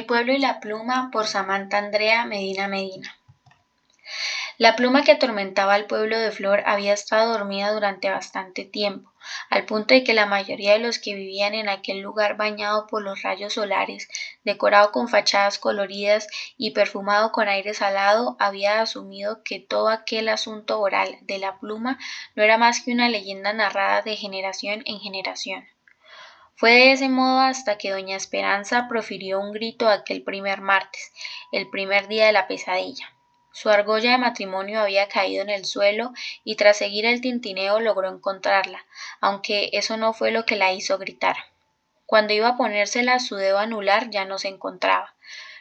El pueblo y la pluma por Samantha Andrea Medina Medina. La pluma que atormentaba al pueblo de Flor había estado dormida durante bastante tiempo, al punto de que la mayoría de los que vivían en aquel lugar bañado por los rayos solares, decorado con fachadas coloridas y perfumado con aire salado, había asumido que todo aquel asunto oral de la pluma no era más que una leyenda narrada de generación en generación. Fue de ese modo hasta que doña Esperanza profirió un grito aquel primer martes, el primer día de la pesadilla. Su argolla de matrimonio había caído en el suelo y tras seguir el tintineo logró encontrarla, aunque eso no fue lo que la hizo gritar. Cuando iba a ponérsela su dedo anular ya no se encontraba.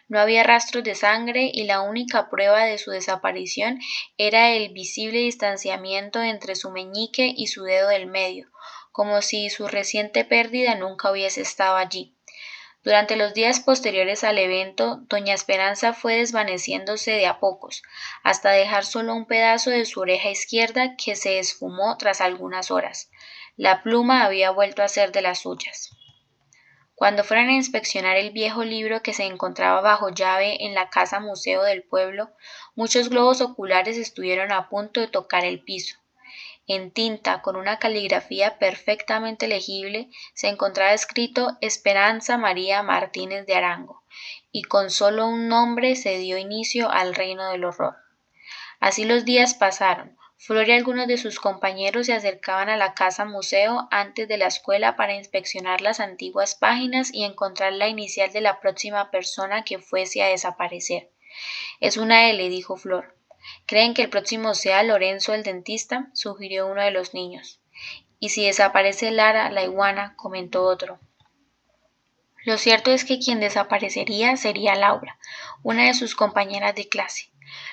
No había rastros de sangre y la única prueba de su desaparición era el visible distanciamiento entre su meñique y su dedo del medio, como si su reciente pérdida nunca hubiese estado allí. Durante los días posteriores al evento, doña Esperanza fue desvaneciéndose de a pocos, hasta dejar solo un pedazo de su oreja izquierda que se esfumó tras algunas horas. La pluma había vuelto a ser de las suyas. Cuando fueron a inspeccionar el viejo libro que se encontraba bajo llave en la casa museo del pueblo, muchos globos oculares estuvieron a punto de tocar el piso. En tinta, con una caligrafía perfectamente legible, se encontraba escrito Esperanza María Martínez de Arango, y con solo un nombre se dio inicio al reino del horror. Así los días pasaron. Flor y algunos de sus compañeros se acercaban a la casa museo antes de la escuela para inspeccionar las antiguas páginas y encontrar la inicial de la próxima persona que fuese a desaparecer. Es una L, dijo Flor. ¿Creen que el próximo sea Lorenzo el dentista?, sugirió uno de los niños. Y si desaparece Lara, la iguana, comentó otro. Lo cierto es que quien desaparecería sería Laura, una de sus compañeras de clase.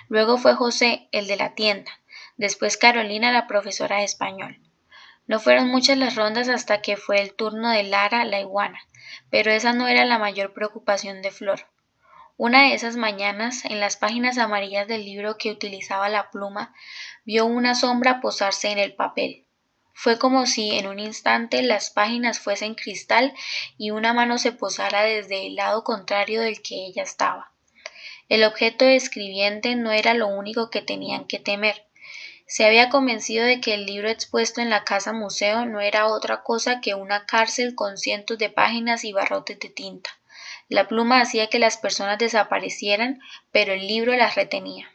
Luego fue José, el de la tienda. Después Carolina, la profesora de español. No fueron muchas las rondas hasta que fue el turno de Lara, la iguana, pero esa no era la mayor preocupación de Flor. Una de esas mañanas, en las páginas amarillas del libro que utilizaba la pluma, vio una sombra posarse en el papel. Fue como si en un instante las páginas fuesen cristal y una mano se posara desde el lado contrario del que ella estaba. El objeto escribiente no era lo único que tenían que temer. Se había convencido de que el libro expuesto en la casa museo no era otra cosa que una cárcel con cientos de páginas y barrotes de tinta. La pluma hacía que las personas desaparecieran, pero el libro las retenía.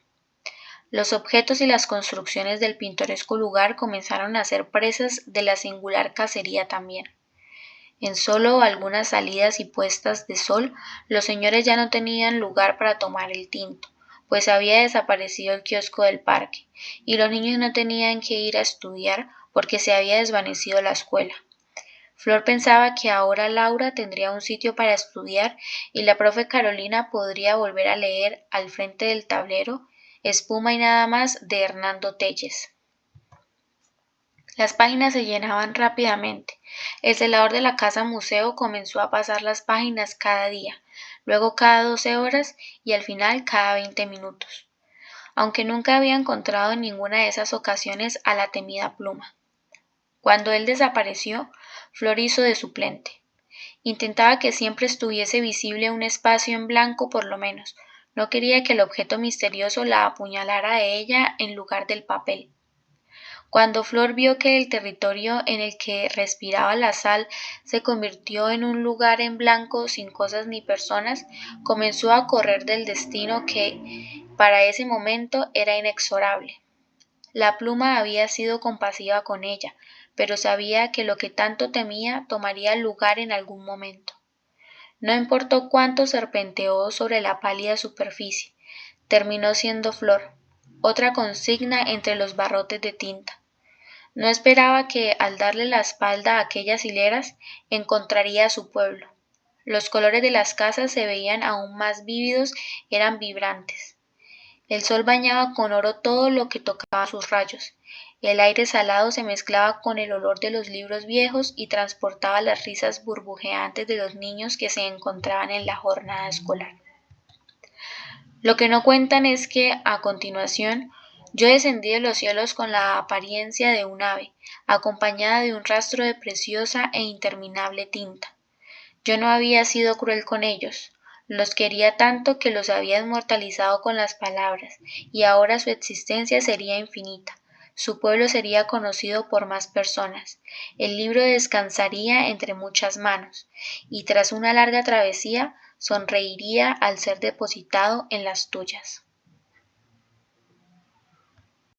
Los objetos y las construcciones del pintoresco lugar comenzaron a ser presas de la singular cacería también. En solo algunas salidas y puestas de sol, los señores ya no tenían lugar para tomar el tinto, pues había desaparecido el kiosco del parque, y los niños no tenían que ir a estudiar porque se había desvanecido la escuela. Flor pensaba que ahora Laura tendría un sitio para estudiar y la profe Carolina podría volver a leer al frente del tablero Espuma y nada más de Hernando Telles. Las páginas se llenaban rápidamente. El celador de la casa museo comenzó a pasar las páginas cada día, luego cada 12 horas y al final cada 20 minutos, aunque nunca había encontrado en ninguna de esas ocasiones a la temida pluma. Cuando él desapareció, Flor hizo de suplente. Intentaba que siempre estuviese visible un espacio en blanco por lo menos. No quería que el objeto misterioso la apuñalara a ella en lugar del papel. Cuando Flor vio que el territorio en el que respiraba la sal se convirtió en un lugar en blanco sin cosas ni personas, comenzó a correr del destino que, para ese momento, era inexorable. La pluma había sido compasiva con ella, pero sabía que lo que tanto temía tomaría lugar en algún momento. No importó cuánto serpenteó sobre la pálida superficie, terminó siendo Flor, otra consigna entre los barrotes de tinta. No esperaba que, al darle la espalda a aquellas hileras, encontraría a su pueblo. Los colores de las casas se veían aún más vívidos, eran vibrantes. El sol bañaba con oro todo lo que tocaba sus rayos. El aire salado se mezclaba con el olor de los libros viejos y transportaba las risas burbujeantes de los niños que se encontraban en la jornada escolar. Lo que no cuentan es que, a continuación, yo descendí de los cielos con la apariencia de un ave, acompañada de un rastro de preciosa e interminable tinta. Yo no había sido cruel con ellos. Los quería tanto que los había inmortalizado con las palabras, y ahora su existencia sería infinita. Su pueblo sería conocido por más personas. El libro descansaría entre muchas manos, y tras una larga travesía sonreiría al ser depositado en las tuyas.